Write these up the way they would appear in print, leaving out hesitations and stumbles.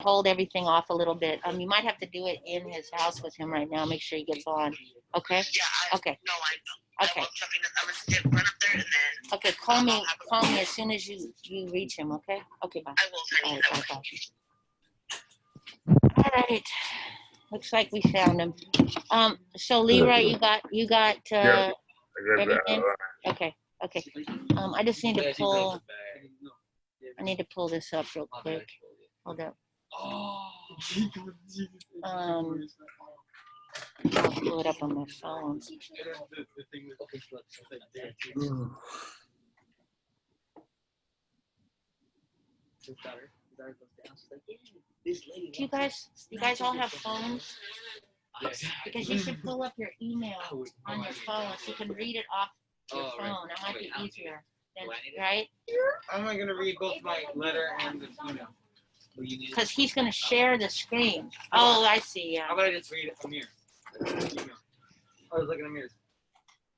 hold everything off a little bit. You might have to do it in his house with him right now. Make sure he gets on. Okay? Yeah. Okay. No, I know. Okay. I'm gonna run up there and then. Okay, call me as soon as you reach him, okay? Okay, bye. I will, honey. All right, bye. All right. Looks like we found him. So Leroy, you got Yeah. everything? Okay. I just need to pull this up real quick. Hold up. I'll pull it up on my phone. Do you guys all have phones? Because you should pull up your email on your phone so you can read it off your phone. That might be easier, right? How am I gonna read both my letter and the email? Because he's gonna share the screen. Oh, I see. How Yeah. about I just read it from here? I was looking at mirrors.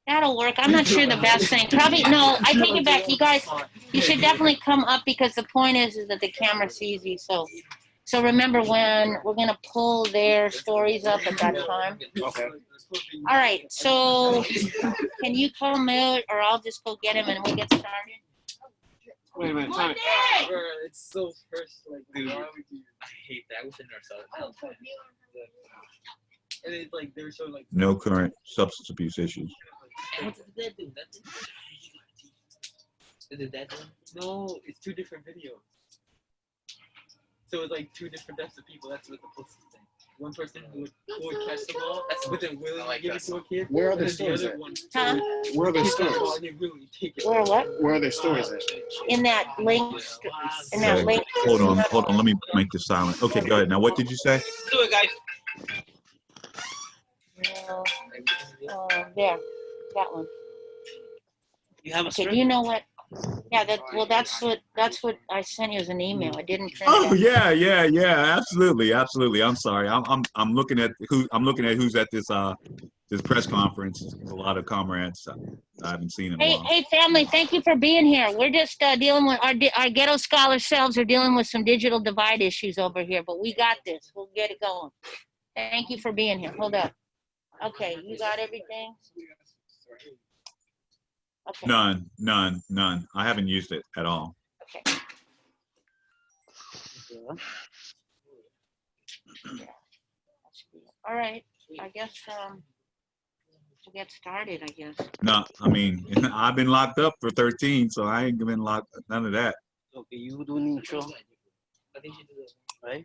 That'll work. I'm not sure the best thing. Probably no. I take it back. You should definitely come up because the point is that the camera sees you. So remember when we're gonna pull their stories up at that time. Okay. All right. So can you call me or I'll just go get him and we'll get started. Wait a minute, time. It's so first, like, dude. Why would you? I hate that. I wish I never saw it. And it's like they were showing like. No current substance abuse issues. And what did that do? Did that do? No, it's two different videos. So it's like two different types of people. That's what the post is saying. One person who would catch the ball, but then willingly give it to a kid. Where are the and stories other at? one Huh? Where are their catch the ball stories? and they willingly take it. Where what? Where are their stories at? In that link. In that Okay, link. hold on. Let me make this silent. Okay, go ahead. Now, what did you say? Do it, guys. There. That one. You have a Okay. script? You know what? Yeah. That's what I sent you as an email. I didn't print Oh it. yeah. Absolutely. I'm sorry. I'm looking at who's at this press conference. There's a lot of comrades I haven't seen in a while. Hey, family! Thank you for being here. We're just dealing with our ghetto scholar selves are dealing with some digital divide issues over here, but we got this. We'll get it going. Thank you for being here. Hold up. Okay, you got everything? Okay. None. I haven't used it at all. Okay. All right. I guess to get started, I guess. No, I mean I've been locked up for 13, so I ain't been locked. None of that. Okay, you do an intro, right?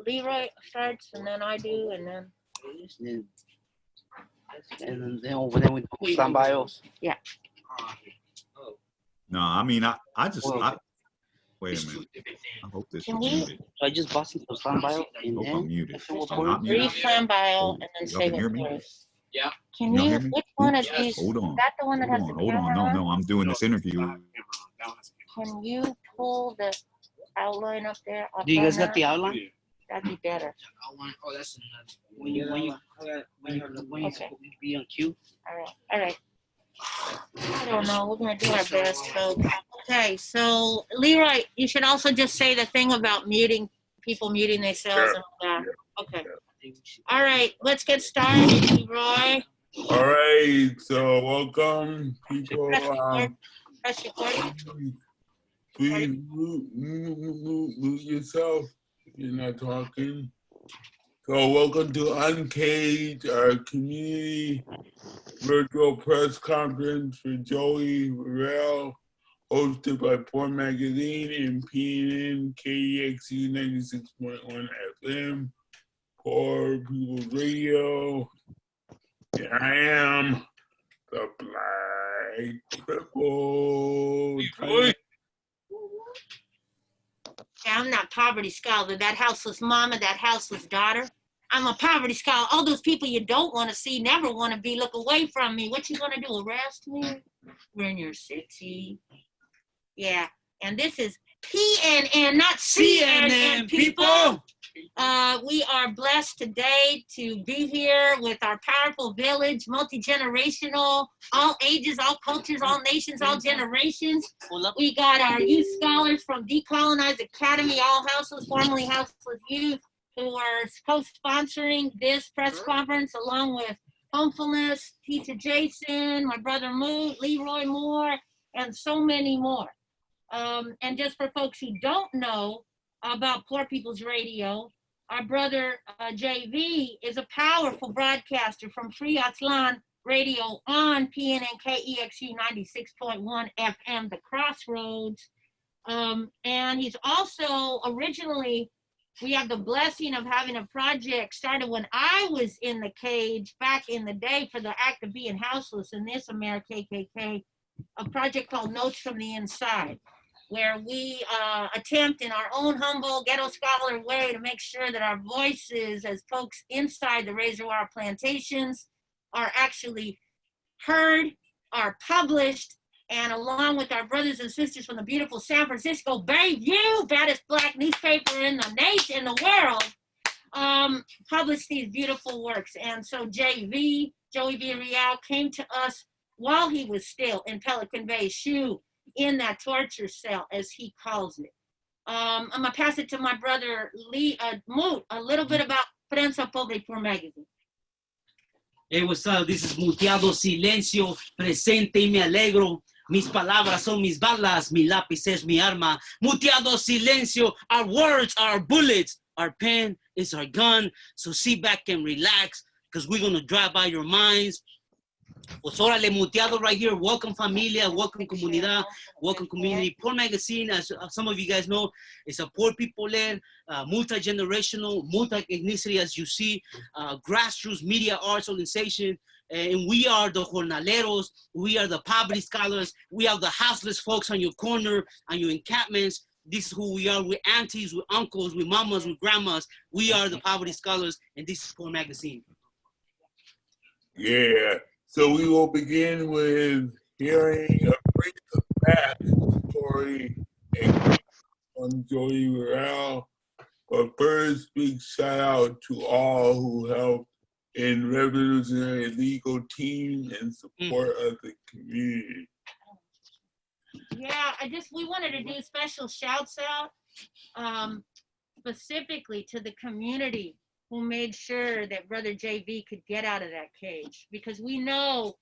Leroy starts, and then I do, and then. And then we do stand bios. Yeah. No, I mean I just wait a minute. I hope this is Can we- muted. So I just bust into stand bio I and hope I'm then muted. I can I'm record not it. muted. Read slam bio, and then Y'all say can hear what me? first. Yeah. Can Y'all you? hear me? Which one of Yes. these? Hold on. Is that the one that has the Hold camera on. on? No. I'm doing this interview. Can you pull the outline up there? Do you guys got the outline? That'd be better. Oh, that's When you Okay. be on cue. All right. I don't know. We're gonna do our best, folks. Okay, so Leroy, you should also just say the thing about people muting themselves and all that. Okay. All right, let's get started, Leroy. All right. So welcome, people. Press record. Please mute yourself if you're not talking. So welcome to Uncaged, our community virtual press conference for Joey Villarreal, hosted by Port Magazine and PNN KEXU 96.1 FM, Poor People's Radio. Here I am, the Black Cripple. Yeah, I'm not poverty scholar. That houseless mama, that houseless daughter. I'm a poverty scholar. All those people you don't want to see, never want to be, look away from me. What you gonna do, arrest me? We're in your city. Yeah, and this is PNN, not CNN, people. We are blessed today to be here with our powerful village, multi-generational, all ages, all cultures, all nations, all generations. We got our youth scholars from Decolonized Academy, all houseless, formerly houseless youth, who are co-sponsoring this press conference, along with Homefulness, Teacher Jason, my brother Moot, Leroy Moore, and so many more. And just for folks who don't know about Poor People's Radio, our brother JV is a powerful broadcaster from Free Aztlan Radio on PNN KEXU 96.1 FM, The Crossroads. And he's also originally, we have the blessing of having a project started when I was in the cage back in the day for the act of being houseless in this America KKK, a project called Notes from the Inside, where we attempt in our own humble ghetto scholar way to make sure that our voices as folks inside the Reservoir plantations are actually heard, are published, and along with our brothers and sisters from the beautiful San Francisco Bay View, baddest black newspaper in the nation, in the world, publish these beautiful works. And so Joey Villarreal, came to us while he was still in Pelican Bay Shoe, in that torture cell, as he calls it. I'm gonna pass it to my brother Moot, a little bit about Prensa Pobre Poor magazine. Hey, what's up? This is Muteado Silencio, presente y me alegro. Mis palabras son mis balas, mi lápiz es mi arma. Muteado Silencio, our words are our bullets. Our pen is our gun. So sit back and relax, because we're gonna drive by your minds. Pues órale, Muteado right here. Welcome familia, welcome comunidad, welcome community. Poor Magazine, as some of you guys know, is a poor people-led, multi-generational, multi-ethnicity, as you see, grassroots media arts organization. And we are the jornaleros, we are the poverty scholars, we are the houseless folks on your corner, on your encampments. This is who we are. We're aunties, we're uncles, we're mamas, we're grandmas. We are the poverty scholars, and this is Poor Magazine. Yeah. So we will begin with hearing a brief backstory on Joey Villarreal. But first, big shout out to all who helped in revolutionary legal team and support of the community. Yeah, we wanted to do special shouts out, specifically to the community who made sure that Brother JV could get out of that cage, because we know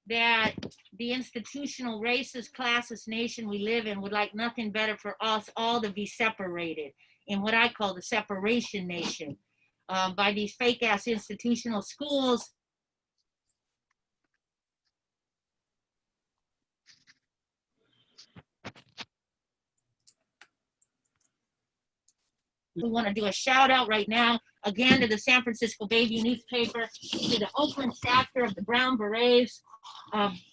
that the institutional racist, classist nation we live in would like nothing better for us all to be separated in what I call the separation nation, by these fake ass institutional schools. We want to do a shout out right now, again, to the San Francisco Bay View newspaper, to the Oakland chapter of the Brown Berets.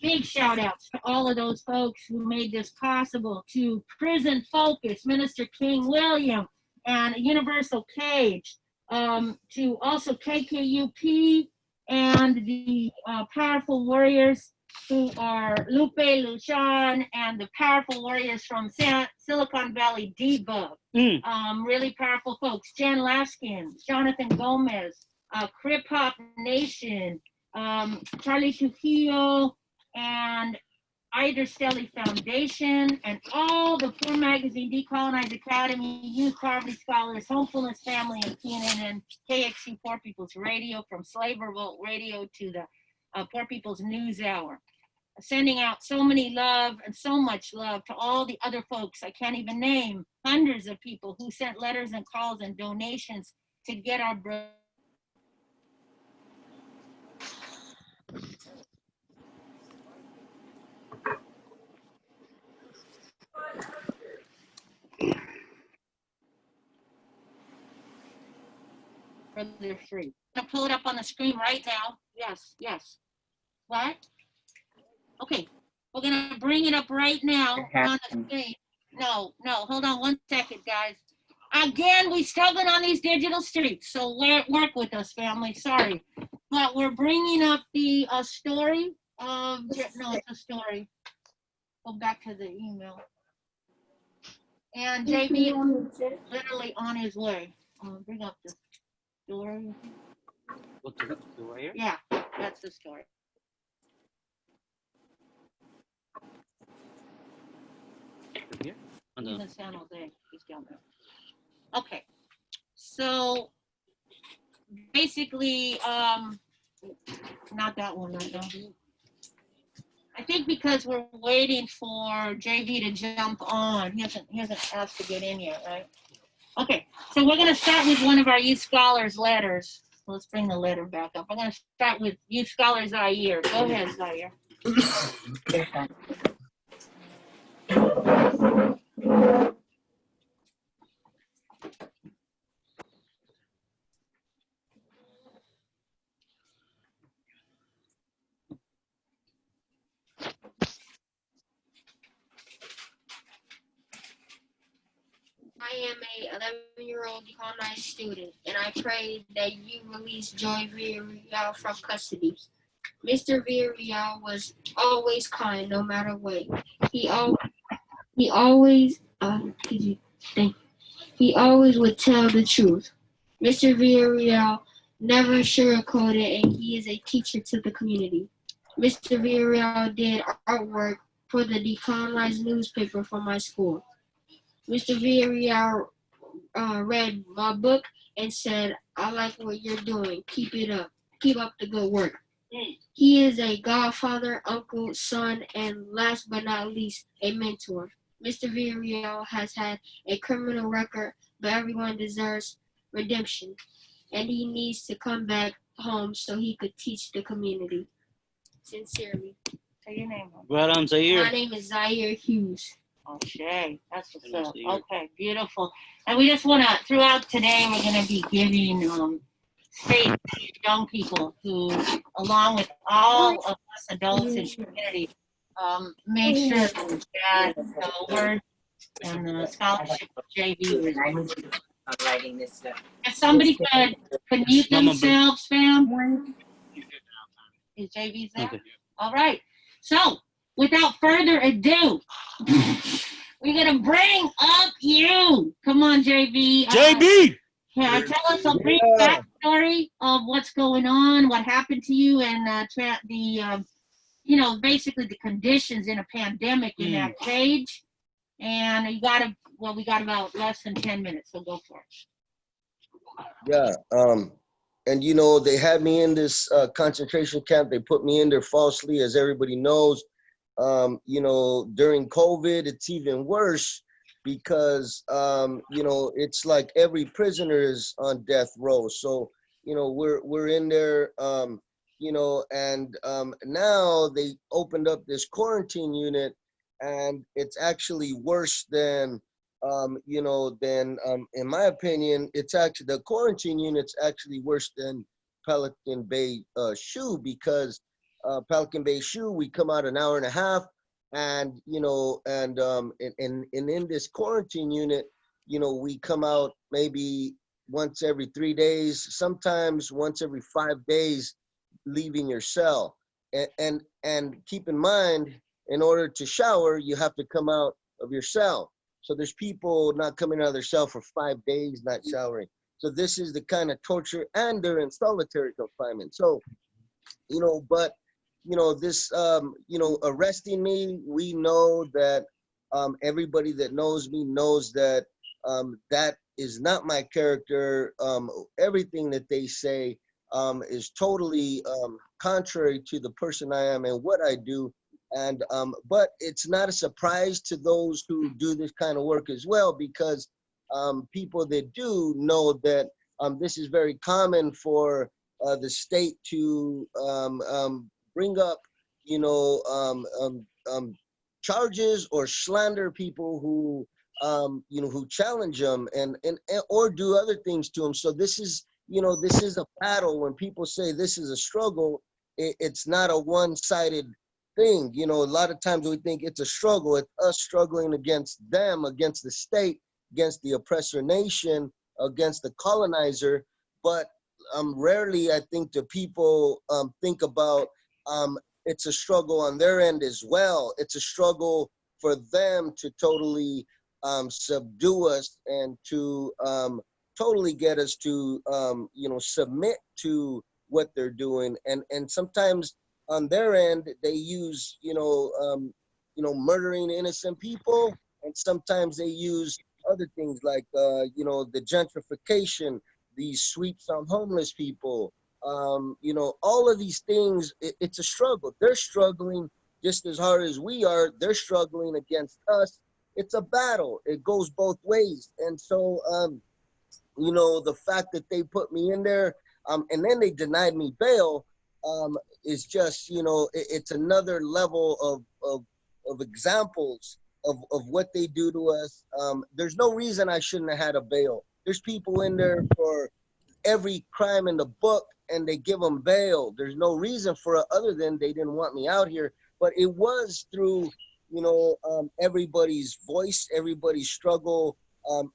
Big shout outs to all of those folks who made this possible, to Prison Focus, Minister King William, and Universal Cage, to also KKUP and the powerful warriors who are Lupe Lucian and the powerful warriors from Silicon Valley Debug. Really powerful folks, Jen Laskin, Jonathan Gomez, Crip Hop Nation, Charlie Trujillo, and Ida Stelly Foundation, and all the Poor Magazine, Decolonized Academy, Youth Poverty Scholars, Homefulness Family, and PNN and KXU Poor People's Radio, from Slave Revolt Radio to the Poor People's News Hour. Sending out so many love and so much love to all the other folks I can't even name, hundreds of people who sent letters and calls and donations to get our brother. Free. I'm gonna pull it up on the screen right now. Yes, yes. What? Okay, we're gonna bring it up right now on the screen. No, hold on one second, guys. Again, we struggling on these digital streets, so work with us, family. Sorry, but we're bringing up the story of, no, it's a story. Go back to the email. And JB is literally on his way. Bring up the story. Go to right here. Yeah, that's the story. To here. On He's the, in San Jose. He's down there. Okay. So basically, not that one right now. I think because we're waiting for JV to jump on. He hasn't asked to get in yet, right? Okay, so we're gonna start with one of our youth scholars' letters. Let's bring the letter back up. I'm gonna start with youth scholar Zaire. Go ahead, Zaire. I am a 11-year-old decolonized student, and I pray that you release Joy Villarreal from custody. Mr. Villarreal was always kind, no matter what. He always he always would tell the truth. Mr. Villarreal never sugarcoated, and he is a teacher to the community. Mr. Villarreal did artwork for the decolonized newspaper for my school. Mr. Villarreal read my book and said, "I like what you're doing. Keep it up. Keep up the good work." He is a godfather, uncle, son, and last but not least, a mentor. Mr. Villarreal has had a criminal record, but everyone deserves redemption, and he needs to come back home so he could teach the community. Sincerely. Say your name. right on Zaire. My name is Zaire Hughes. Okay, that's what's Hello, up. Zaire. Okay, beautiful. And we just want to, throughout today, we're going to be giving space to young people who, along with all of us adults in the community, make sure that the words and the scholarship of JV was. I'm writing this stuff. If somebody could mute Mama, themselves, fam. Is JV's there? Okay. All right. So, without further ado, we're gonna bring up you. Come on, JV. JB. Yeah, tell us a brief backstory of what's going on, what happened to you, and basically the conditions in a pandemic in that cage. And we got about less than 10 minutes, so go for it. Yeah, and they had me in this concentration camp. They put me in there falsely, as everybody knows. During COVID, it's even worse because it's like every prisoner is on death row. So we're in there, and now they opened up this quarantine unit, and it's actually worse than. In my opinion, it's actually the quarantine unit's actually worse than Pelican Bay SHU, because Pelican Bay SHU, we come out an hour and a half, and in this quarantine unit, we come out maybe once every 3 days, sometimes once every 5 days, leaving your cell. And keep in mind, in order to shower, you have to come out of your cell. So there's people not coming out of their cell for 5 days, not showering. So this is the kind of torture, and they're in solitary confinement. So, this, arresting me, we know that everybody that knows me knows that that is not my character. Everything that they say is totally contrary to the person I am and what I do. And but it's not a surprise to those who do this kind of work as well, because people that do know that this is very common for the state to bring up, charges or slander people who, who challenge them and or do other things to them. So this is, this is a battle. When people say this is a struggle, it's not a one-sided thing. A lot of times we think it's a struggle. It's us struggling against them, against the state, against the oppressor nation, against the colonizer. But rarely, I think, do people think about it's a struggle on their end as well. It's a struggle for them to totally subdue us and to totally get us to, submit to what they're doing. And sometimes on their end, they use, murdering innocent people. And sometimes they use other things like, the gentrification, these sweeps on homeless people. All of these things, it's a struggle. They're struggling just as hard as we are. They're struggling against us. It's a battle. It goes both ways. And so, the fact that they put me in there, and then they denied me bail, is just, it's another level of examples of what they do to us. There's no reason I shouldn't have had a bail. There's people in there for every crime in the book, and they give them bail. There's no reason for it other than they didn't want me out here. But it was through, everybody's voice, everybody's struggle,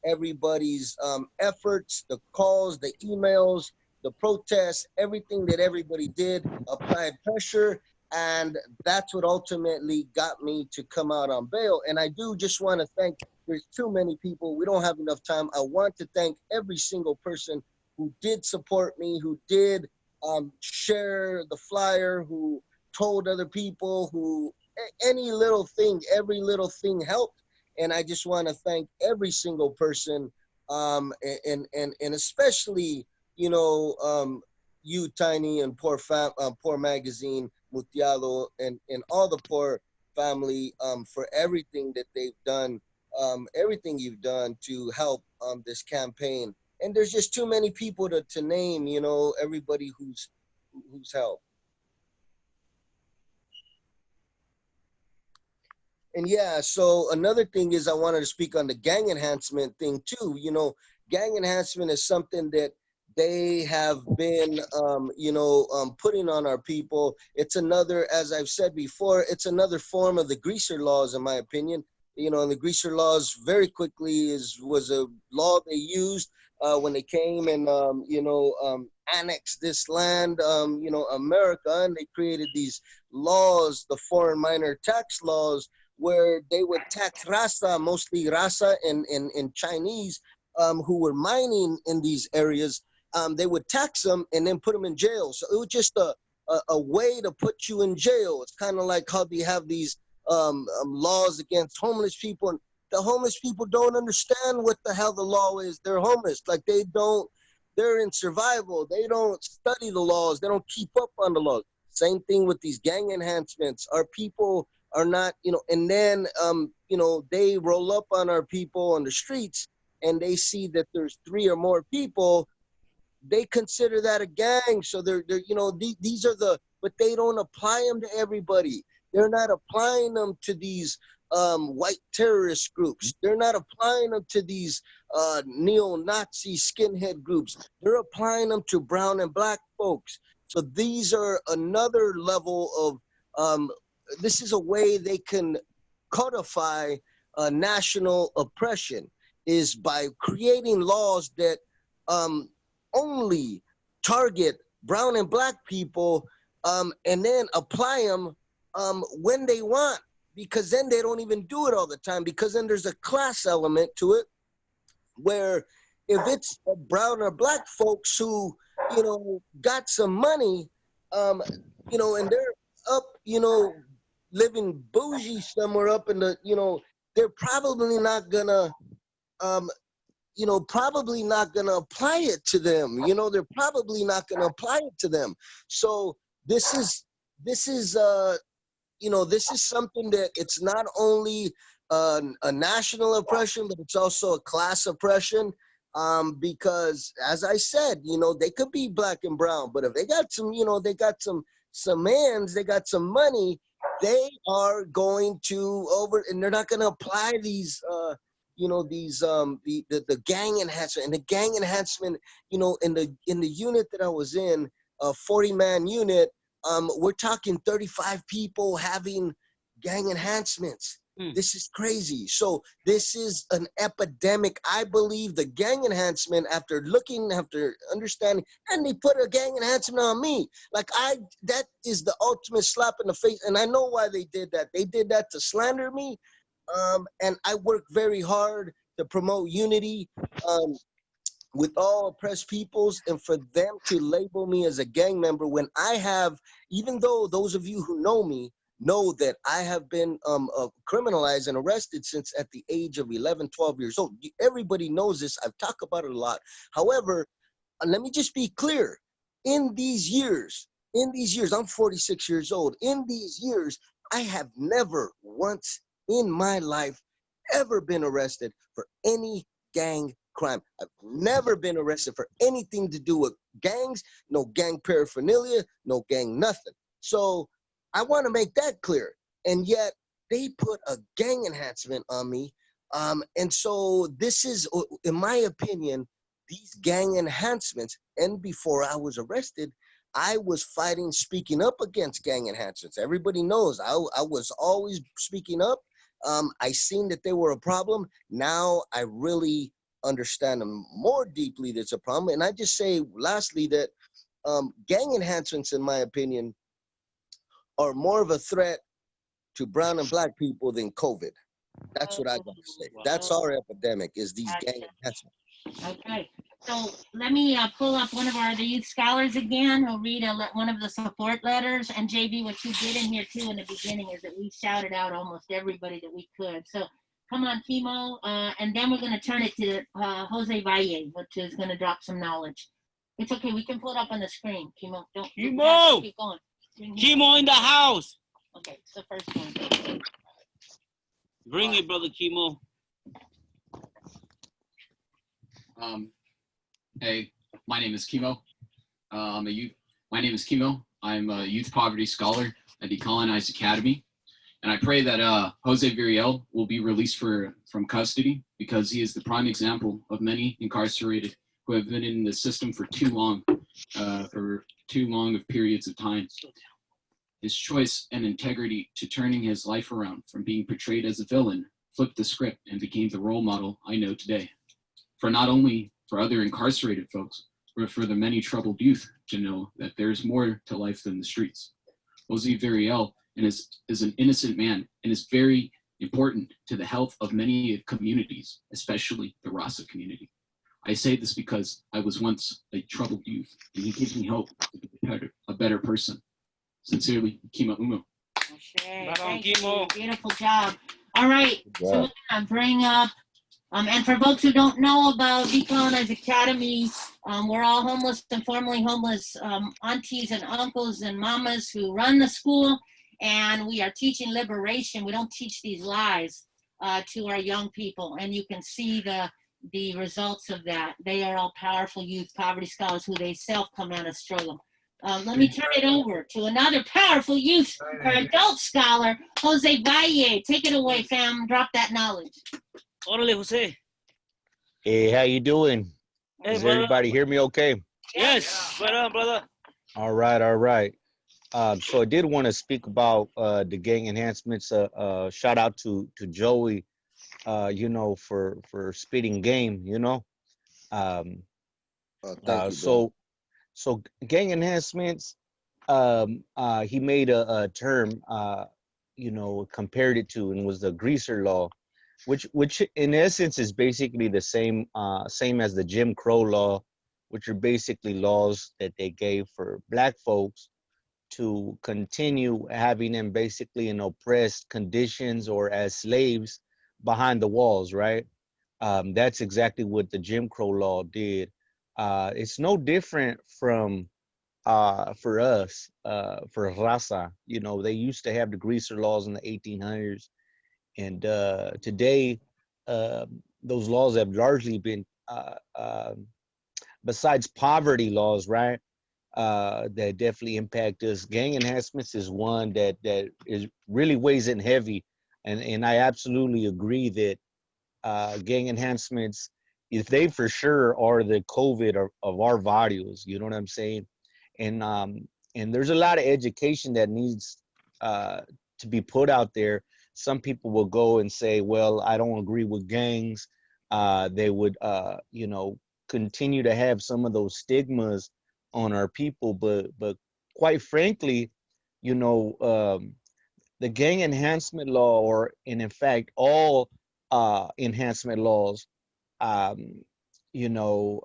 everybody's efforts, the calls, the emails, the protests, everything that everybody did, applied pressure. And that's what ultimately got me to come out on bail. And I do just want to thank, there's too many people, we don't have enough time. I want to thank every single person who did support me, who did share the flyer, who told other people, who any little thing, every little thing helped. And I just want to thank every single person, and especially, you, Tiny, and Poor Magazine, Mutiado, and all the Poor family, for everything that they've done, everything you've done to help this campaign. And there's just too many people to name, everybody who's helped. And yeah, so another thing is I wanted to speak on the gang enhancement thing too. Gang enhancement is something that they have been, putting on our people. It's another, as I've said before, it's another form of the greaser laws, in my opinion. And the greaser laws very quickly was a law they used when they came and, annexed this land, America, and they created these laws, the foreign minor tax laws, where they would tax Raza, mostly Raza and Chinese, who were mining in these areas. They would tax them and then put them in jail. So it was just a way to put you in jail. It's kind of like how they have these laws against homeless people. And the homeless people don't understand what the hell the law is. They're homeless. Like they're in survival. They don't study the laws. They don't keep up on the laws. Same thing with these gang enhancements. Our people are not, and then, they roll up on our people on the streets and they see that there's 3 or more people, they consider that a gang. So they're these are but they don't apply them to everybody. They're not applying them to these white terrorist groups. They're not applying them to these neo-Nazi skinhead groups. They're applying them to brown and black folks. So these are another level of, this is a way they can codify national oppression, is by creating laws that only target brown and black people, and then apply them when they want, because then they don't even do it all the time, because then there's a class element to it, where if it's brown or black folks who, got some money, and they're up, living bougie somewhere up in the, they're probably not gonna, probably not gonna apply it to them. They're probably not gonna apply it to them. So this is this is something that it's not only a national oppression, but it's also a class oppression. Because as I said, they could be black and brown, but if they got some, they got some mans, they got some money, they are going to and they're not going to apply these, the gang enhancement. And the gang enhancement, in the unit that I was in, a 40-man unit, we're talking 35 people having gang enhancements. This is crazy. So this is an epidemic. I believe the gang enhancement, after understanding, and they put a gang enhancement on me. That is the ultimate slap in the face. And I know why they did that. They did that to slander me. And I work very hard to promote unity. with all oppressed peoples, and for them to label me as a gang member when I have, even though those of you who know me know that I have been criminalized and arrested since at the age of 11, 12 years old. Everybody knows this. I've talked about it a lot. However, let me just be clear. In these years, I'm 46 years old. In these years, I have never once in my life ever been arrested for any gang crime. I've never been arrested for anything to do with gangs, no gang paraphernalia, no gang nothing. So I want to make that clear. And yet they put a gang enhancement on me. And so this is, in my opinion, these gang enhancements, and before I was arrested, I was fighting, speaking up against gang enhancements. Everybody knows I was always speaking up. I seen that they were a problem. Now I really understand them more deeply that's a problem. And I just say, lastly, that gang enhancements, in my opinion, are more of a threat to brown and black people than COVID. That's what I got to say. That's our epidemic, is these gang enhancements. Okay, so let me pull up one of our the youth scholars again. Who'll read one of the support letters. And JB, what you did in here too in the beginning is that we shouted out almost everybody that we could. So come on, Chemo, and then we're going to turn it to Jose Valle, which is going to drop some knowledge. It's okay, we can pull it up on the screen. Chemo, don't Chemo! keep going. Chemo in the house. Okay, it's the first one. Bring it, brother Chemo. Hey, my name is Chemo. I'm a youth. My name is Chemo. I'm a youth poverty scholar at Decolonized Academy, and I pray that Jose Villarreal will be released from custody, because he is the prime example of many incarcerated who have been in the system for too long of periods of time. His choice and integrity to turning his life around from being portrayed as a villain flipped the script and became the role model I know today. For not only for other incarcerated folks, but for the many troubled youth to know that there's more to life than the streets. Jose Villarreal is an innocent man and is very important to the health of many communities, especially the Rasa community. I say this because I was once a troubled youth, and he gives me hope to be a better person. Sincerely, Kima Umo. Thank you. Beautiful job. All right, so we're gonna bring up, and for folks who don't know about Decolonized Academy, we're all homeless and formerly homeless aunties and uncles and mamas who run the school, and we are teaching liberation. We don't teach these lies to our young people, and you can see the results of that. They are all powerful youth poverty scholars who they self come out of struggle. Let me turn it over to another powerful youth or adult scholar, Jose Valle. Take it away, fam. Drop that knowledge. Orale, Jose. Hey, how you doing? Hey, Does brother. everybody hear me okay? Yes, right on, brother. All right, all right. So I did want to speak about the gang enhancements. Shout out to Joey, for spitting game, Um, Thank you, bro. So gang enhancements, he made a term, compared it to, and was the greaser law, which in essence is basically the same as the Jim Crow law, which are basically laws that they gave for black folks to continue having them basically in oppressed conditions or as slaves behind the walls, right? That's exactly what the Jim Crow law did. It's no different from for us, for Raza. They used to have the greaser laws in the 1800s, and today those laws have largely been, besides poverty laws, right? That definitely impact us. Gang enhancements is one that is really weighs in heavy, and I absolutely agree that gang enhancements, if they for sure are the COVID of our values, you know what I'm saying? And there's a lot of education that needs to be put out there. Some people will go and say, well, I don't agree with gangs. They would, continue to have some of those stigmas on our people, but quite frankly, the gang enhancement law, and in fact all enhancement laws, you know,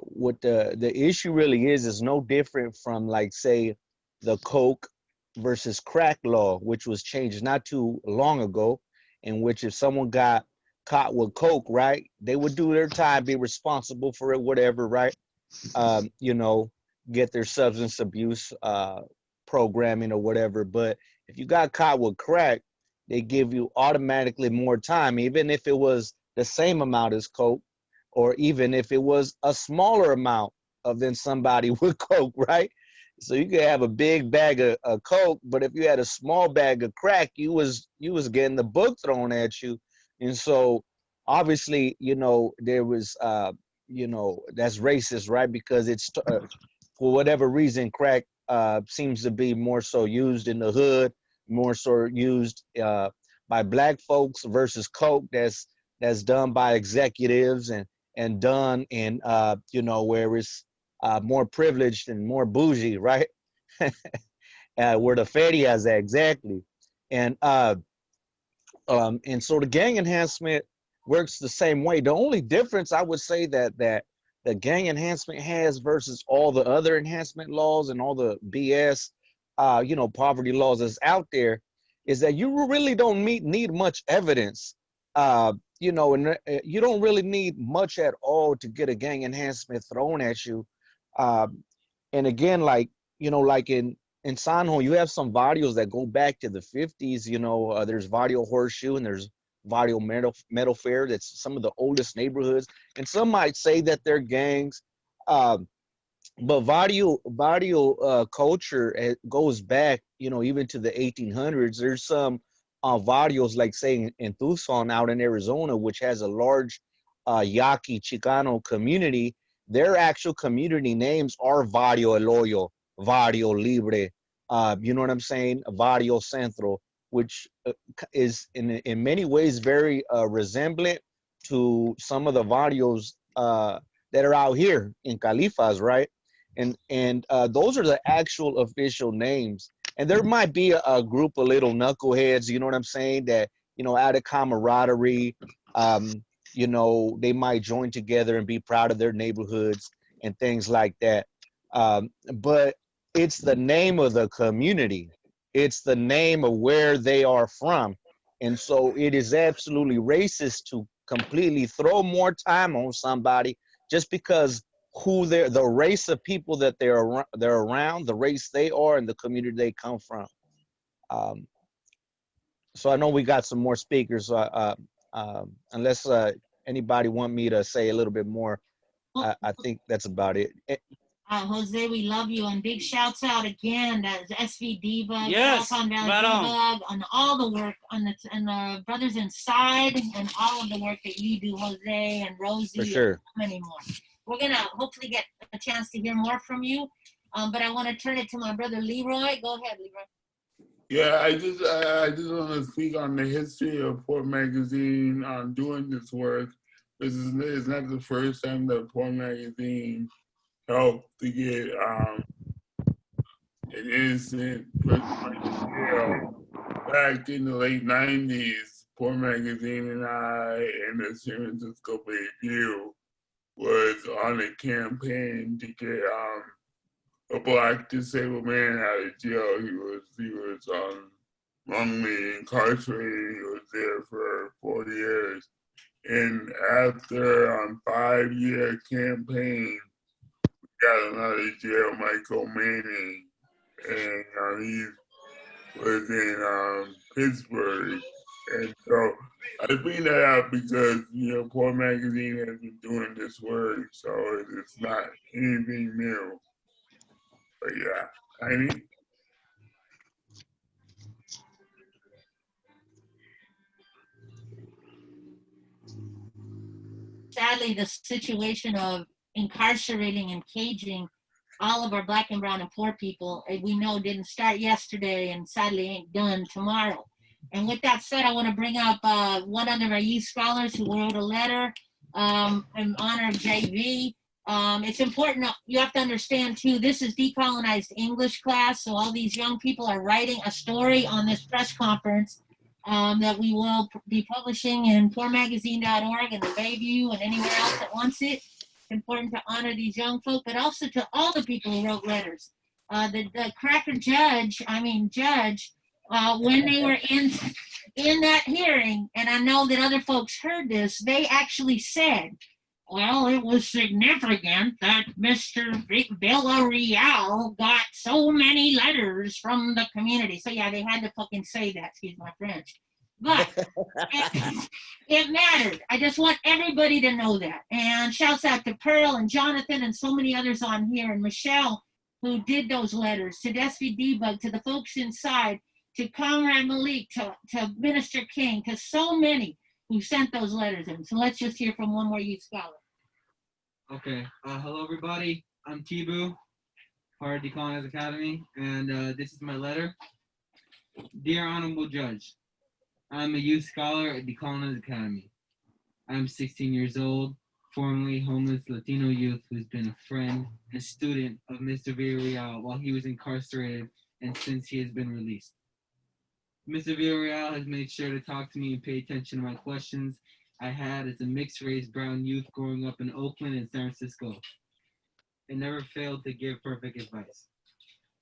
what the issue really is no different from, like, say, the coke versus crack law, which was changed not too long ago, in which if someone got caught with coke, right, they would do their time, be responsible for it, whatever, right? You know, get their substance abuse programming or whatever. But if you got caught with crack, they give you automatically more time, even if it was the same amount as coke, or even if it was a smaller amount of than somebody with coke, right? So you could have a big bag of coke, but if you had a small bag of crack, you was getting the book thrown at you. And so obviously, you know, there was you know, that's racist, right? Because it's for whatever reason, crack seems to be more so used in the hood, more so used by black folks versus coke that's done by executives and done in you know, where it's more privileged and more bougie, right? Where the ferias at, exactly. And and so the gang enhancement works the same way. The only difference I would say that the gang enhancement has versus all the other enhancement laws and all the BS, you know, poverty laws that's out there, is that you really don't need much evidence. You know, and you don't really need much at all to get a gang enhancement thrown at you. And again, like, you know, like in Sanjo, you have some barrios that go back to the 50s. You know, there's Barrio Horseshoe and there's Barrio Metal Fair. That's some of the oldest neighborhoods. And some might say that they're gangs. But barrio culture goes back, you know, even to the 1800s. There's some barrios, like saying in Tucson out in Arizona, which has a large Yaqui Chicano community. Their actual community names are Barrio El Hoyo, Barrio Libre. You know what I'm saying? Barrio Centro, which is in many ways very resemblant to some of the barrios that are out here in Califas, right? And those are the actual official names. And there might be a group of little knuckleheads, you know what I'm saying, that, you know, out of camaraderie, you know, they might join together and be proud of their neighborhoods and things like that. But it's the name of the community. It's the name of where they are from. And so it is absolutely racist to completely throw more time on somebody just because who the race of people that they're around, the race they are, and the community they come from. So I know we got some more speakers. Unless anybody want me to say a little bit more, I think that's about it. Jose, we love you, and big shouts out again to SV Diva, Yes, Silicon Valley right on. Diva, on all the work on the brothers inside, and all of the work that you do, Jose and Rosie, For sure. and so many more. We're gonna hopefully get a chance to hear more from you, but I want to turn it to my brother Leroy. Go ahead, Leroy. Yeah, I just want to speak on the history of Port Magazine on doing this work. This is not the first time that Port Magazine helped to get an innocent person in jail. Back in the late 90s, Port Magazine and I and the San Francisco Bay View was on a campaign to get a black disabled man out of jail. He was wrongly incarcerated. He was there for 40 years. And after a 5-year campaign, we got him out of jail, Michael Manning. And he was in Pittsburgh. And so I bring that up because, you know, Port Magazine has been doing this work, so it's not anything new. But yeah, Tiny? Sadly, the situation of incarcerating and caging all of our black and brown and poor people, we know didn't start yesterday and sadly ain't done tomorrow. And with that said, I want to bring up one of our youth scholars who wrote a letter in honor of JV. It's important, you have to understand too, this is decolonized English class, so all these young people are writing a story on this press conference that we will be publishing in poormagazine.org and the Bayview and anywhere else that wants it. It's important to honor these young folk, but also to all the people who wrote letters. The cracker judge, when they were in that hearing, and I know that other folks heard this, they actually said, well, it was significant that Mr. Villarreal got so many letters from the community. So yeah, they had to fucking say that, excuse my French. But it mattered. I just want everybody to know that. And shouts out to Pearl and Jonathan and so many others on here, and Michelle, who did those letters, to Despy Debug, to the folks inside, to Comrade Malik, to Minister King, to so many who sent those letters in. So let's just hear from one more youth scholar. Okay. Hello, everybody. I'm Tibu, part of Decolonize Academy, and this is my letter. Dear Honorable Judge, I'm a youth scholar at Decolonize Academy. I'm 16 years old, formerly homeless Latino youth who's been a friend and student of Mr. Villarreal while he was incarcerated and since he has been released. Mr. Villarreal has made sure to talk to me and pay attention to my questions I had as a mixed-race brown youth growing up in Oakland and San Francisco. And never failed to give perfect advice.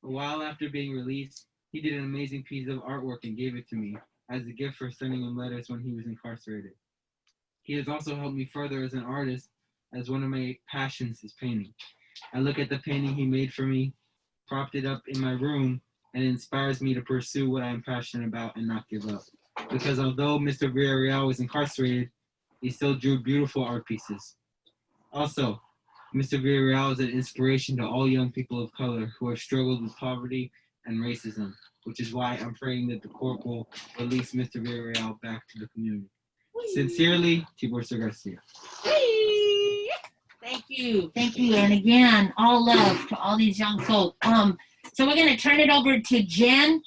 A while after being released, he did an amazing piece of artwork and gave it to me as a gift for sending him letters when he was incarcerated. He has also helped me further as an artist, as one of my passions is painting. I look at the painting he made for me, propped it up in my room, and it inspires me to pursue what I am passionate about and not give up. Because although Mr. Villarreal was incarcerated, he still drew beautiful art pieces. Also, Mr. Villarreal is an inspiration to all young people of color who have struggled with poverty and racism, which is why I'm praying that the court will release Mr. Villarreal back to the community. Sincerely, Tibor Garcia. Thank you. And again, all love to all these young folk. So we're going to turn it over to Jen,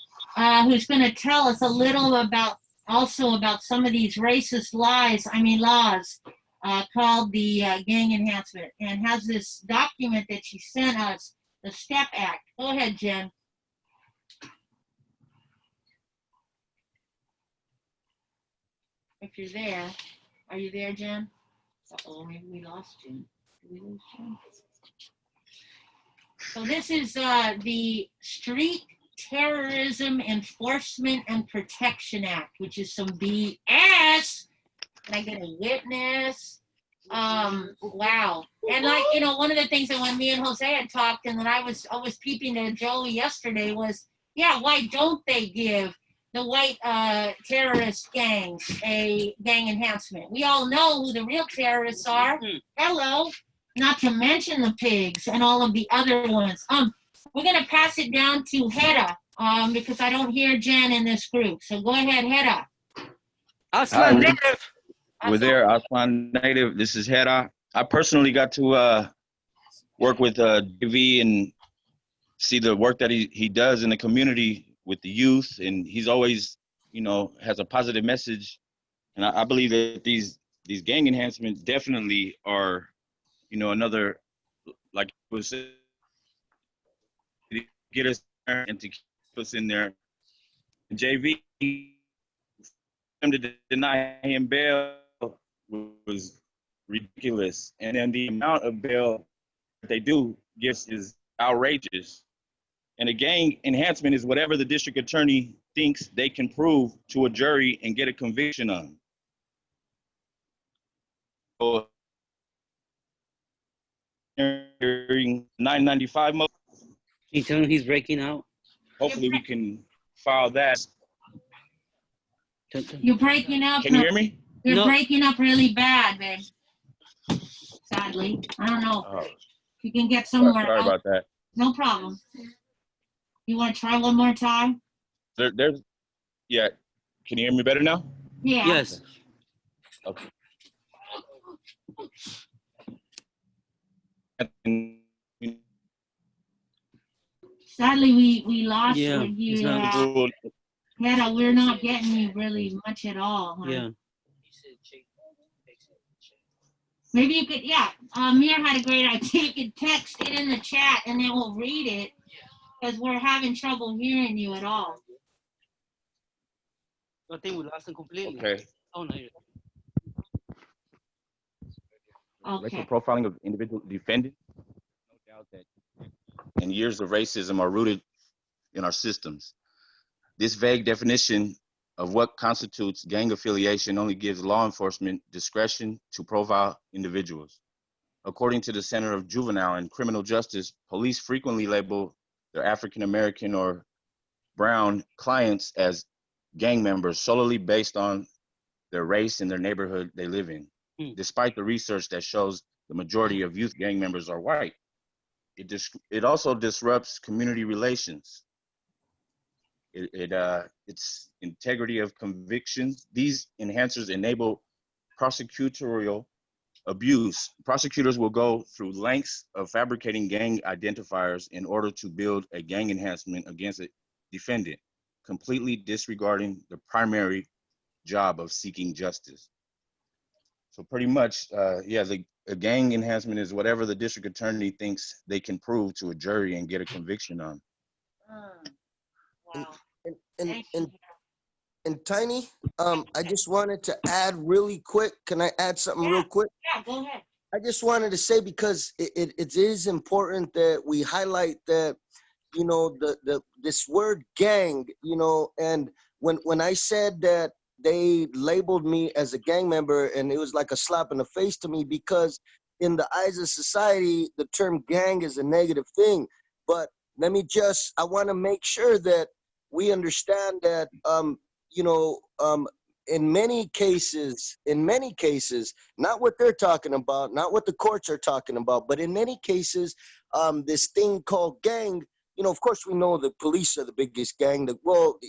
who's going to tell us a little about some of these racist laws called the gang enhancement, and has this document that she sent us, the STEP Act. Go ahead, Jen. If you're there. Are you there, Jen? Uh-oh, maybe we lost Jen. Did we lose Jen? So this is the Street Terrorism Enforcement and Protection Act, which is some BS. Can I get a witness? Wow. And one of the things that when me and Jose had talked and that I was peeping to Joey yesterday was, why don't they give the white terrorist gangs a gang enhancement? We all know who the real terrorists are. Hello. Not to mention the pigs and all of the other ones. We're going to pass it down to Hedda because I don't hear Jen in this group. So go ahead, Hedda. Aslan Native. We're there, Aslan Native. This is Hedda. I personally got to work with JV and see the work that he does in the community with the youth, and he's always, has a positive message. And I believe that these gang enhancements definitely are, another, like it was said, to get us there and to keep us in there. And JV, him to deny him bail was ridiculous, and then the amount of bail that they do gives is outrageous. And a gang enhancement is whatever the district attorney thinks they can prove to a jury and get a conviction on. So, hearing 995 motion. Can you tell him he's breaking out? Hopefully we can file that. You're breaking up. Can you hear me? You're breaking up really bad, babe. Sadly. I don't know. Oh. You can get somewhere Sorry else. about that. No problem. You want to try one more time? Yeah. Can you hear me better now? Yeah. Yes. Okay. Sadly, we lost you. Yeah, we're not getting you really much at all. Huh? Yeah. Maybe you could, Mir had a great idea. You could text it in the chat and then we'll read it because we're having trouble hearing you at all. I think we lost him completely. Okay. Oh no. Racial Okay. profiling of individual defendants. No doubt that and years of racism are rooted in our systems. This vague definition of what constitutes gang affiliation only gives law enforcement discretion to profile individuals. According to the Center of Juvenile and Criminal Justice, police frequently label their African American or brown clients as gang members solely based on their race and their neighborhood they live in, despite the research that shows the majority of youth gang members are white. It also disrupts community relations. Its integrity of convictions. These enhancers enable prosecutorial abuse. Prosecutors will go through lengths of fabricating gang identifiers in order to build a gang enhancement against a defendant, completely disregarding the primary job of seeking justice. So pretty much, yeah, a gang enhancement is whatever the district attorney thinks they can prove to a jury and get a conviction on. Wow. And Tiny, I just wanted to add really quick. Can I add something real quick? Yeah, go ahead. I just wanted to say, because it is important that we highlight that, you know, this word gang, you know, and when I said that they labeled me as a gang member, and it was like a slap in the face to me, because in the eyes of society, the term gang is a negative thing. But I want to make sure that we understand that, you know, in many cases, not what they're talking about, not what the courts are talking about, but in many cases, this thing called gang, you know, of course we know the police are the biggest gang,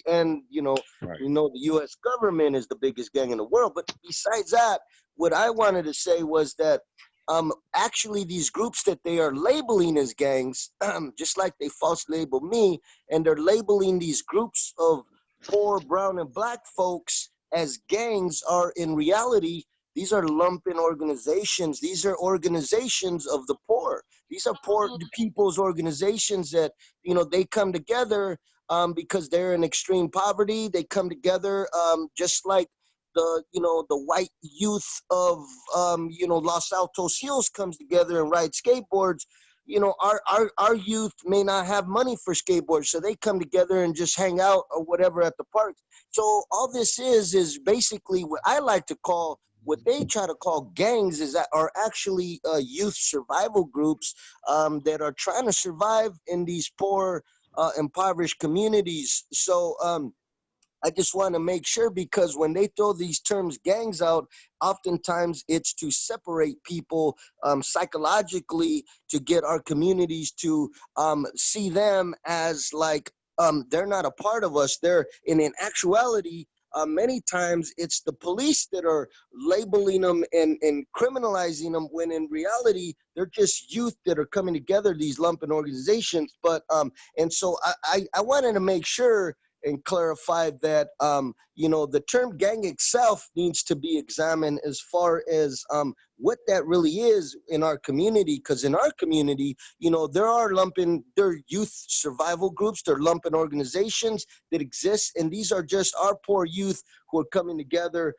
and, you know, we know the U.S. government is the biggest gang in the world. But besides that, what I wanted to say was that actually these groups that they are labeling as gangs, just like they false label me, and they're labeling these groups of poor brown and black folks as gangs, are in reality, these are lumpen organizations. These are organizations of the poor. These are poor people's organizations that, you know, they come together because they're in extreme poverty. They come together just like the white youth of Los Altos Hills comes together and rides skateboards. You know, our youth may not have money for skateboards, so they come together and just hang out or whatever at the parks. So all this is basically what I like to call, what they try to call gangs, are actually youth survival groups that are trying to survive in these poor, impoverished communities. So I just want to make sure, because when they throw these terms gangs out, oftentimes it's to separate people psychologically, to get our communities to see them as like they're not a part of us. They're in actuality, many times it's the police that are labeling them and criminalizing them, when in reality they're just youth that are coming together, these lumpen organizations. But and so I wanted to make sure and clarify that the term gang itself needs to be examined as far as what that really is in our community. Because in our community, there are youth survival groups, there are lumpen organizations that exist, and these are just our poor youth who are coming together,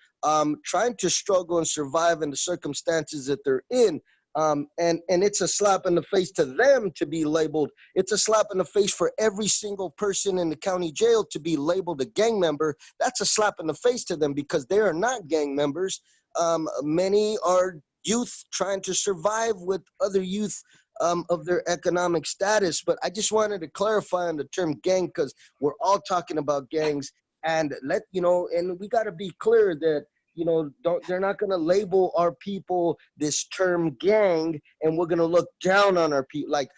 trying to struggle and survive in the circumstances that they're in. And it's a slap in the face to them to be labeled. It's a slap in the face for every single person in the county jail to be labeled a gang member. That's a slap in the face to them, because they are not gang members. Many are youth trying to survive with other youth of their economic status. But I just wanted to clarify on the term gang, because we're all talking about gangs, and and we got to be clear that they're not going to label our people this term gang, and we're going to look down on our people. Like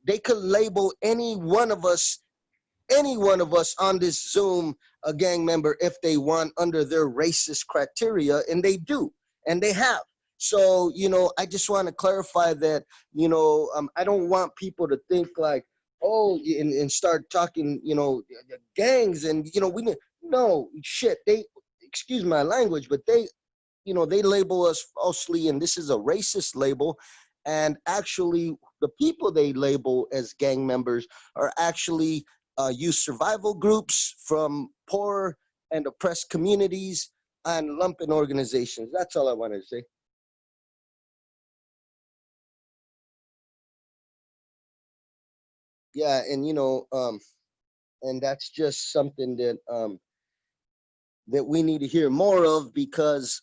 they could label any one of us on this Zoom a gang member if they want, under their racist criteria, and they do, and they have. So, I just want to clarify that, I don't want people to think like, oh, and start talking, gangs, and, excuse my language, but they label us falsely, and this is a racist label. And actually, the people they label as gang members are actually youth survival groups from poor and oppressed communities and lumpen organizations. That's all I wanted to say. Yeah, and and that's just something that that we need to hear more of, because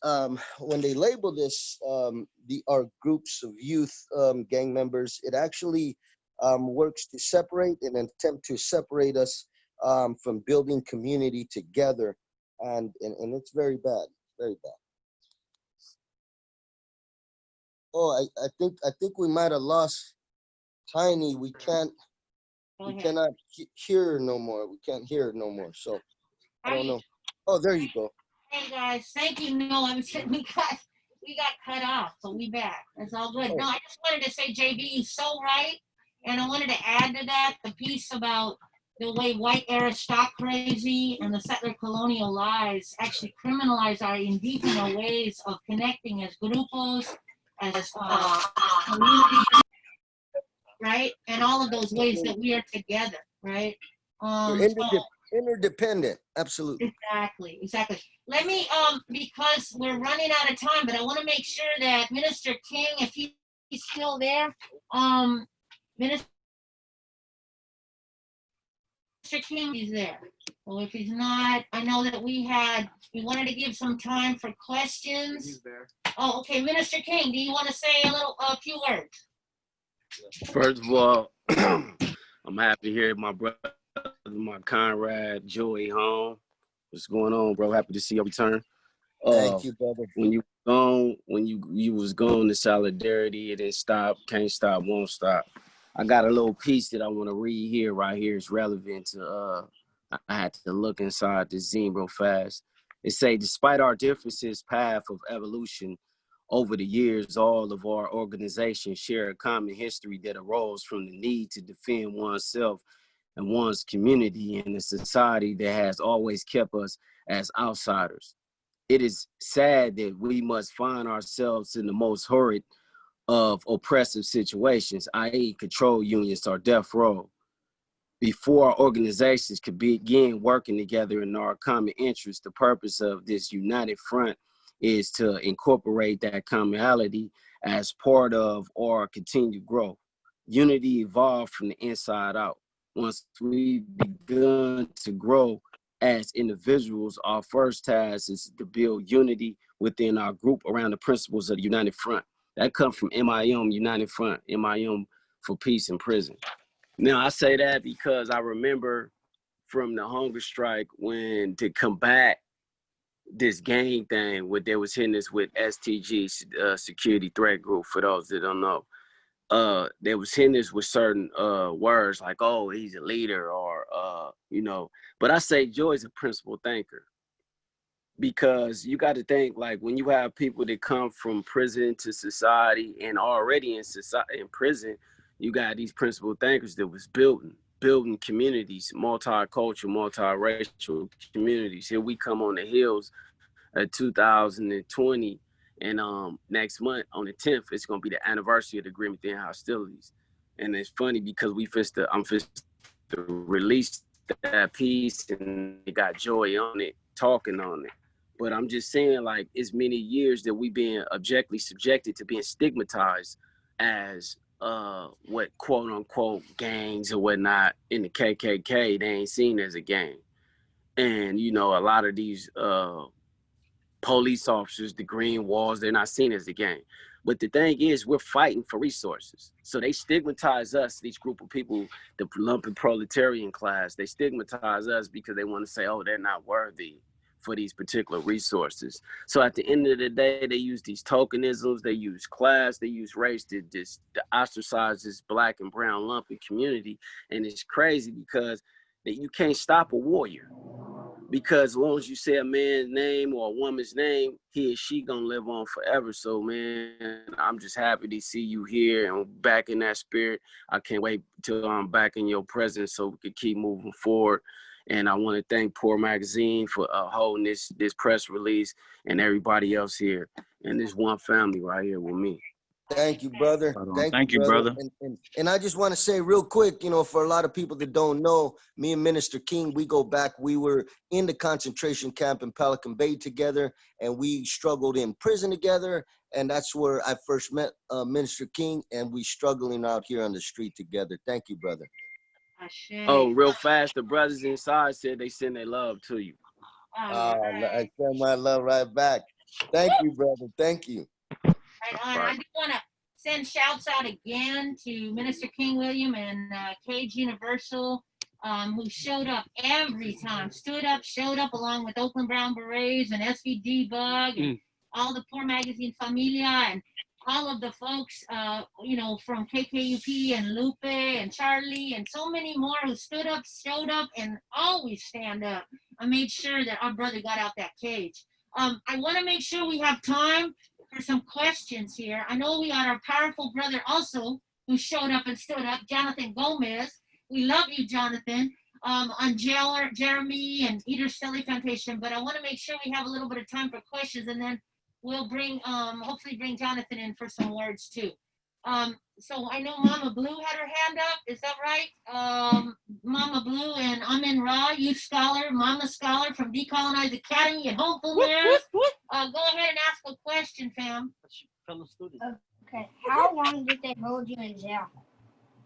when they label this, our groups of youth gang members, it actually works to separate and attempt to separate us from building community together, and it's very bad, very bad. Oh, I think we might have lost Tiny. We cannot hear no more. We can't hear no more. So I don't know. Oh, there you go. Hey guys, thank you. No, I'm saying we got cut off, so we back. That's all good. No, I just wanted to say, JB, you're so right, and I wanted to add to that the piece about the way white aristocracy and the settler colonial lies actually criminalize our indígena ways of connecting as grupos, as communities, right? And all of those ways that we are together, right? Interdependent, absolutely. Exactly. Let me, because we're running out of time, but I want to make sure that Minister King, if he's still there, Minister King, he's there. Well, if he's not, I know that we wanted to give some time for questions. He's there. Oh, okay. Minister King, do you want to say a few words? First of all, I'm happy to hear my brother, my comrade, Joey home. What's going on, bro? Happy to see you return. Thank you, brother. When you gone, when you was gone, the solidarity, it didn't stop, can't stop, won't stop. I got a little piece that I want to read here, right here. It's relevant to, I had to look inside the zine real fast. It say, despite our differences, path of evolution, over the years, all of our organizations share a common history that arose from the need to defend oneself and one's community in a society that has always kept us as outsiders. It is sad that we must find ourselves in the most horrid of oppressive situations, i.e. control unions or death row. Before our organizations could begin working together in our common interest, the purpose of this united front is to incorporate that commonality as part of our continued growth. Unity evolved from the inside out. Once we begun to grow as individuals, our first task is to build unity within our group around the principles of the United Front. That comes from MIM, United Front, MIM for Peace in Prison. Now, I say that because I remember from the hunger strike when to combat this gang thing, what they was hitting us with STG, Security Threat Group, for those that don't know. They was hitting us with certain words like, oh, he's a leader, or, but I say Joy's a principled thinker. Because you got to think, like, when you have people that come from prison to society and already in prison, you got these principled thinkers that was building communities, multicultural, multiracial communities. Here we come on the heels of 2020, and next month on the 10th, it's gonna be the anniversary of the agreement to end hostilities. And it's funny because I'm to release that piece, and it got Joy on it, talking on it. But I'm just saying, like, it's many years that we being objectively subjected to being stigmatized as what quote unquote gangs or whatnot. In the KKK, they ain't seen as a gang. And a lot of these police officers, the green walls, they're not seen as a gang. But the thing is, we're fighting for resources. So they stigmatize us, these group of people, the lumping proletarian class, they stigmatize us because they want to say, oh, they're not worthy for these particular resources. So at the end of the day, they use these tokenisms, they use class, they use race to ostracize this Black and brown lumping community. And it's crazy because that you can't stop a warrior. Because as long as you say a man's name or a woman's name, he or she gonna live on forever. So, man, I'm just happy to see you here and back in that spirit. I can't wait till I'm back in your presence so we can keep moving forward. And I want to thank Poor Magazine for holding this press release, and everybody else here, and this one family right here with me. Thank you, brother. Right on. Thank Thank you, you, brother. brother. And I just want to say real quick, for a lot of people that don't know, me and Minister King, we go back. We were in the concentration camp in Pelican Bay together, and we struggled in prison together. And that's where I first met Minister King, and we struggling out here on the street together. Thank you, brother. Oh, real fast, the brothers inside said they send their love to you. I send my love right back. Thank you, brother. Thank you. Right on. I do want to send shouts out again to Minister King William and Cage Universal, who showed up every time, stood up, showed up along with Oakland Brown Berets and SVD Bug and all the Poor Magazine Familia and all of the folks, from KKUP and Lupe and Charlie and so many more who stood up, showed up, and always stand up. I made sure that our brother got out that cage. I want to make sure we have time for some questions here. I know we got our powerful brother also who showed up and stood up, Jonathan Gomez. We love you, Jonathan, on Jailer, Jeremy and Eater Stelly Plantation. But I want to make sure we have a little bit of time for questions, and then we'll hopefully bring Jonathan in for some words too. So I know Mama Blue had her hand up. Is that right? Mama Blue and Amin Ra, youth scholar, Mama scholar from Decolonized Academy and Hopeful Mares. Go ahead and ask a question, fam. Fellow student. Okay. How long did they hold you in jail?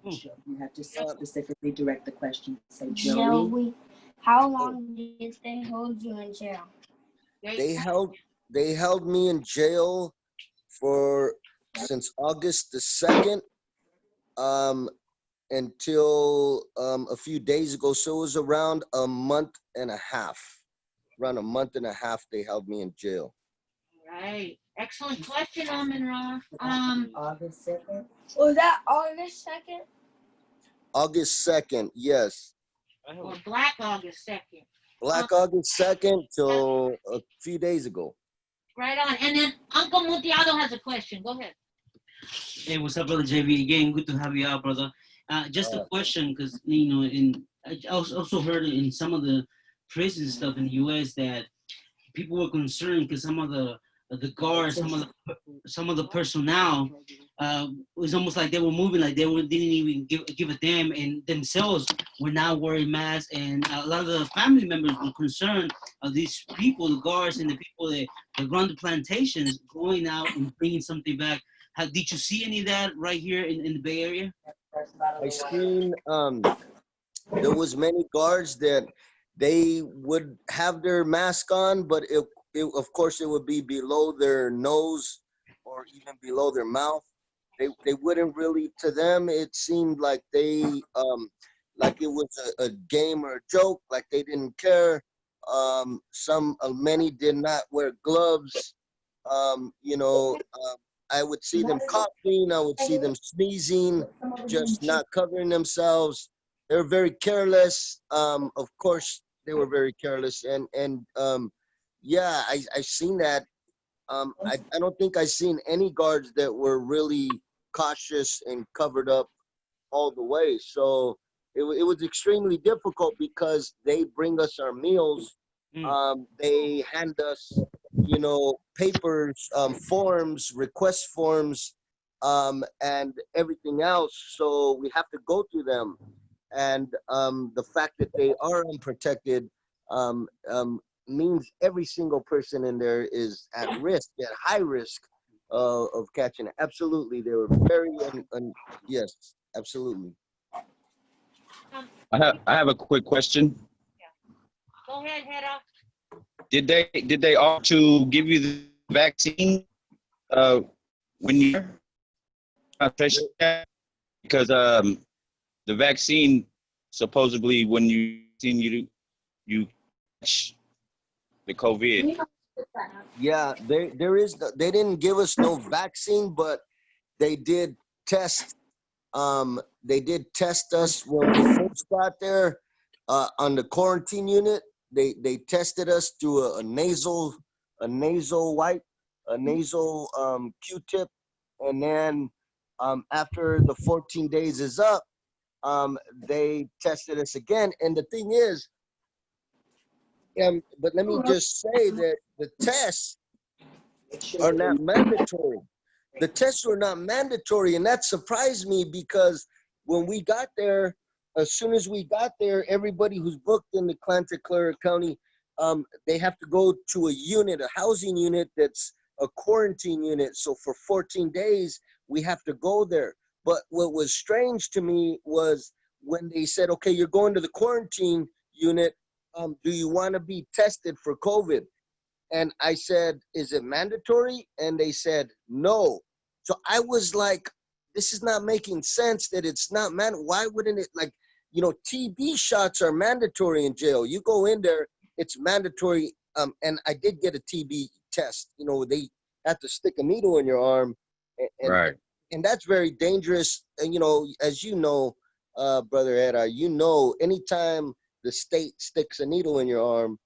You have to specifically direct the question. Say Joey. How long did they hold you in jail? They held me in jail since August the 2nd until a few days ago. So it was around a month and a half. Around a month and a half, they held me in jail. Right. Excellent question, Amin Ra. August 2nd. Was that August 2nd? August 2nd, yes. Or Black August 2nd. Black August 2nd till a few days ago. Right on. And then Uncle Mutiado has a question. Go ahead. Hey, what's up, brother JV? Again, good to have you out, brother. Just a question, because I also heard in some of the prison stuff in the U.S. that people were concerned because some of the guards, some of the personnel, was almost like they were moving like didn't even give a damn, and themselves were not wearing masks, and a lot of the family members were concerned of these people, the guards and the people that run the plantations, going out and bringing something back. Did you see any of that right here in the Bay Area? I seen there was many guards that they would have their mask on, but it of course it would be below their nose or even below their mouth. They wouldn't really, to them it seemed like they like it was a game or a joke, like they didn't care. Many did not wear gloves. I would see them coughing, I would see them sneezing, just not covering themselves. They're very careless. Of course, they were very careless, and yeah, I seen that. I don't think I seen any guards that were really cautious and covered up all the way. So it was extremely difficult because they bring us our meals. They hand us, papers, forms, request forms, and everything else. So we have to go through them. And the fact that they are unprotected means every single person in there is at risk, at high risk of catching it. Absolutely. They were very, yes, absolutely. I have a quick question. Go ahead, Hedda. Did they offer to give you the vaccine when you're because the vaccine supposedly when you catch the COVID. Yeah, they didn't give us no vaccine, but they did test. They did test us when we first got there on the quarantine unit. They tested us through a nasal wipe, a nasal Q-tip, and then after the 14 days is up, they tested us again. And the thing is, but let me just say that the tests are not mandatory. the tests were not mandatory, and that surprised me because when we got there, as soon as we got there, everybody who's booked in the Clara County, they have to go to a unit, a housing unit that's a quarantine unit. So for 14 days, we have to go there. But what was strange to me was when they said, okay, you're going to the quarantine unit, do you want to be tested for COVID? And I said, is it mandatory? And they said, no. So I was like, this is not making sense that it's not why wouldn't it, like, you know, TB shots are mandatory in jail. You go in there, it's mandatory. And I did get a TB test. You know, they have to stick a needle in your arm. Right. And that's very dangerous. And, you know, as you know, Brother Eda, you know, anytime the state sticks a needle in your arm,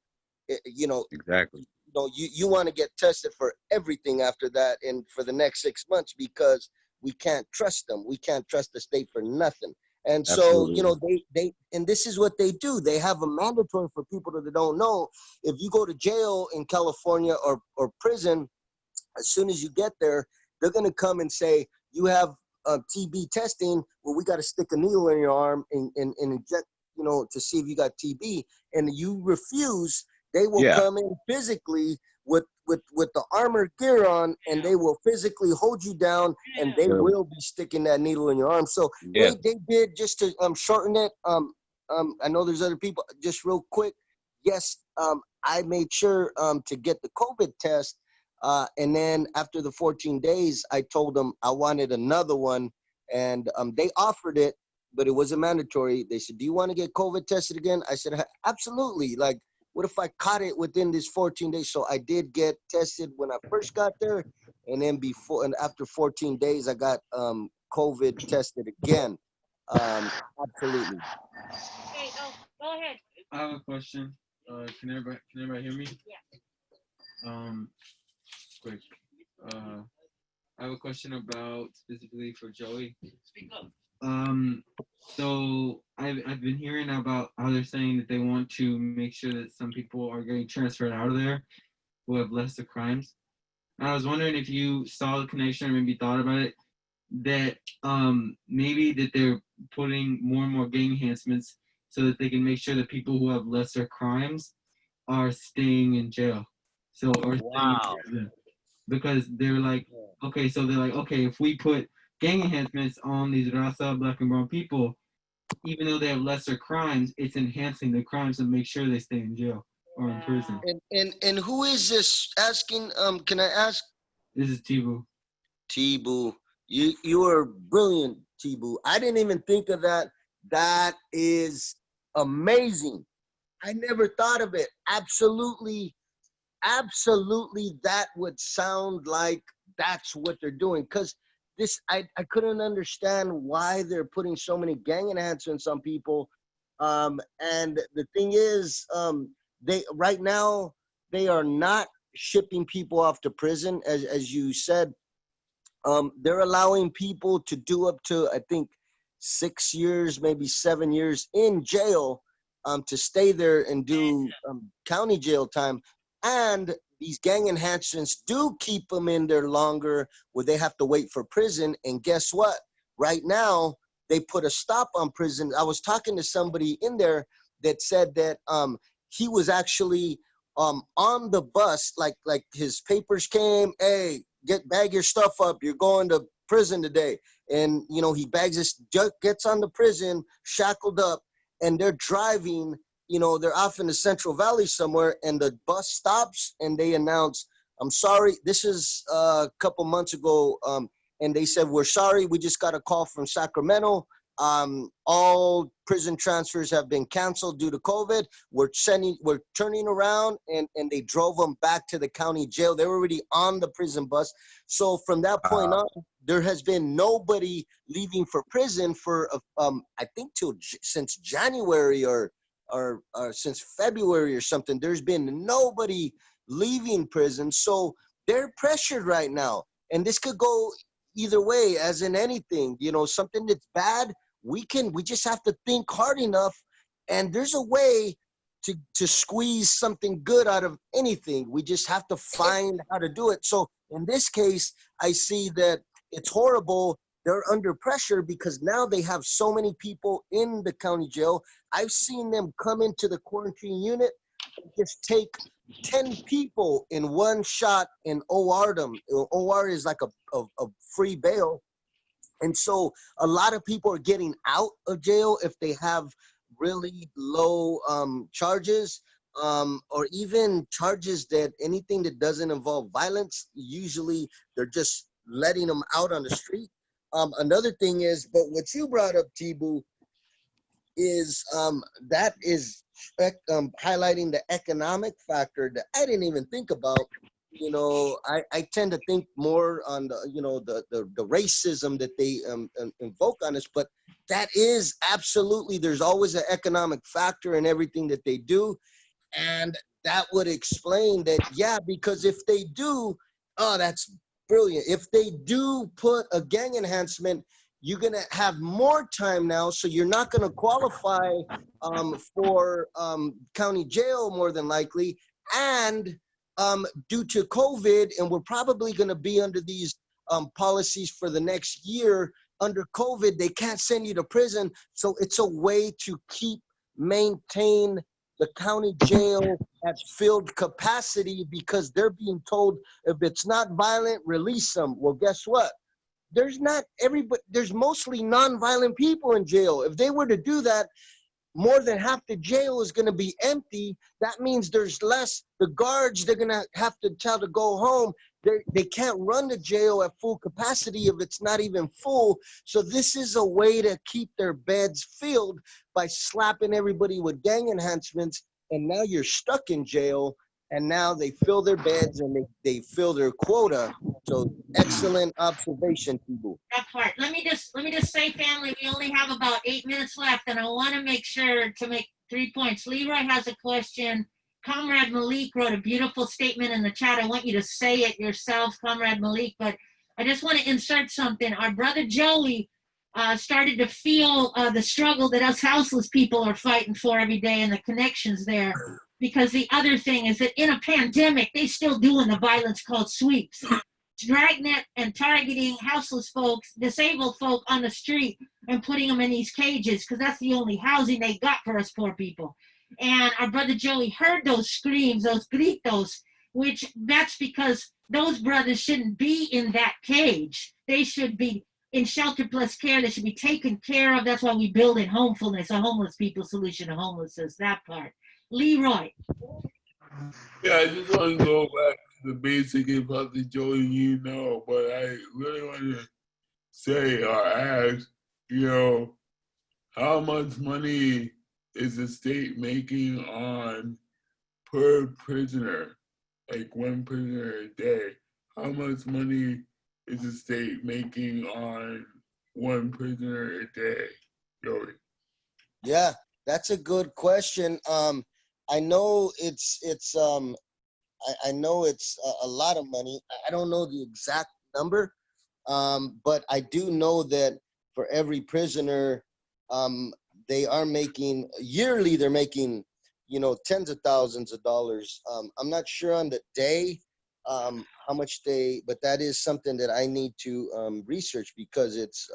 you know, exactly. You know, you want to get tested for everything after that and for the next 6 months because we can't trust them. We can't trust the state for nothing. And so, Absolutely. you know, they and this is what they do. They have a mandatory for people that don't know. If you go to jail in California or prison, as soon as you get there, they're going to come and say, you have TB testing. Well, we got to stick a needle in your arm and inject, you know, to see if you got TB. And you refuse, they will come in physically with the armored gear on, and they will physically hold you down, and they will be sticking that needle in your arm. So they did, just to shorten it. I know there's other people. Just real quick, yes, I made sure to get the COVID test, and then after the 14 days, I told them I wanted another one, and they offered it, but it wasn't mandatory. They said, "Do you want to get COVID tested again?" I said, "Absolutely." Like, what if I caught it within this 14 days? So I did get tested when I first got there, and then before and after 14 days, I got COVID tested again. Absolutely. Okay, go ahead. I have a question. Can everybody hear me? Yeah. Quick. I have a question about specifically for Joey. Speak up. So I've been hearing about how they're saying that they want to make sure that some people are getting transferred out of there who have lesser crimes. And I was wondering if you saw the connection or maybe thought about it, that maybe that they're putting more and more gang enhancements so that they can make sure that people who have lesser crimes are staying in jail. So or staying in prison. Because they're like, okay, so they're like, okay, if we put gang enhancements on these Raza, black and brown people, even though they have lesser crimes, it's enhancing the crimes to make sure they stay in jail or in prison. And who is this asking? Can I ask? This is Tibu. Tibu, you are brilliant, Tibu. I didn't even think of that. That is amazing. I never thought of it. Absolutely, that would sound like that's what they're doing. Because this, I couldn't understand why they're putting so many gang enhancements on people. And the thing is, they right now they are not shipping people off to prison, as you said. They're allowing people to do up to, I think, 6 years, maybe 7 years in jail, to stay there and do county jail time. And these gang enhancements do keep them in there longer, where they have to wait for prison. And guess what? Right now, they put a stop on prison. I was talking to somebody in there that said that he was actually on the bus, like his papers came, hey, bag your stuff up, you're going to prison today. And, you know, he bags his, gets on the prison, shackled up, and they're driving, you know, they're off in the Central Valley somewhere, and the bus stops, and they announce, I'm sorry, this is a couple months ago, and they said, we're sorry, we just got a call from Sacramento. All prison transfers have been canceled due to COVID. We're turning around, and they drove them back to the county jail. They were already on the prison bus. So from that point on, there has been nobody leaving for prison for, I think since January or since February or something. There's been nobody leaving prison. So they're pressured right now. And this could go either way, as in anything, you know, something that's bad, we just have to think hard enough, and there's a way to squeeze something good out of anything. We just have to find how to do it. So in this case, I see that it's horrible. They're under pressure because now they have so many people in the county jail. I've seen them come into the quarantine unit and just take 10 people in one shot and OR them. OR is like a free bail. And so a lot of people are getting out of jail if they have really low charges, or even charges that anything that doesn't involve violence. Usually they're just letting them out on the street. Another thing is, but what you brought up, Tibu, is that is highlighting the economic factor that I didn't even think about. You know, I tend to think more on the, you know, the racism that they invoke on us, but that is absolutely, there's always an economic factor in everything that they do. And that would explain that, yeah, because if they do, oh, that's brilliant. If they do put a gang enhancement, you're gonna have more time now, so you're not gonna qualify for county jail more than likely. And due to COVID, and we're probably gonna be under these policies for the next year. Under COVID, they can't send you to prison, so it's a way to maintain the county jail at filled capacity, because they're being told if it's not violent, release them. Well, guess what? There's not everybody, there's mostly non-violent people in jail. If they were to do that, more than half the jail is going to be empty. That means there's less. The guards, they're going to have to tell to go home. They can't run the jail at full capacity if it's not even full. So this is a way to keep their beds filled by slapping everybody with gang enhancements. And now you're stuck in jail, and now they fill their beds and they fill their quota. So excellent observation, people. That part. Let me just say, family, we only have about 8 minutes left, and I want to make sure to make 3 points. Leroy has a question. Comrade Malik wrote a beautiful statement in the chat. I want you to say it yourself, Comrade Malik, but I just want to insert something. Our brother Joey started to feel the struggle that us houseless people are fighting for every day, and the connections there. Because the other thing is that in a pandemic, they still doing the violence called sweeps. Dragnet and targeting houseless folks, disabled folk on the street, and putting them in these cages, because that's the only housing they got for us poor people. And our brother Joey heard those screams, those gritos, which that's because those brothers shouldn't be in that cage. They should be in shelter plus care. They should be taken care of. That's why we build in homefulness, a homeless people solution to homelessness, that part. Leroy. Yeah, I just want to go back to the basic and probably Joey, you know, but I really want to say or ask, you know, how much money is the state making on per prisoner, like one prisoner a day? How much money is the state making on one prisoner a day, Joey? Yeah, that's a good question. I know it's I know it's a lot of money. I don't know the exact number, but I do know that for every prisoner, they are making yearly. They're making, you know, tens of thousands of dollars. I'm not sure on the day how much they, but that is something that I need to research, because it's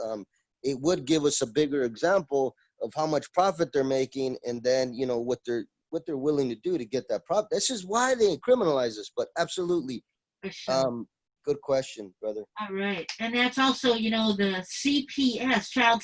it would give us a bigger example of how much profit they're making, and then, you know, what they're willing to do to get that profit. This is why they criminalize us. But absolutely, good question, brother. All right, and that's also, you know, the CPS, Child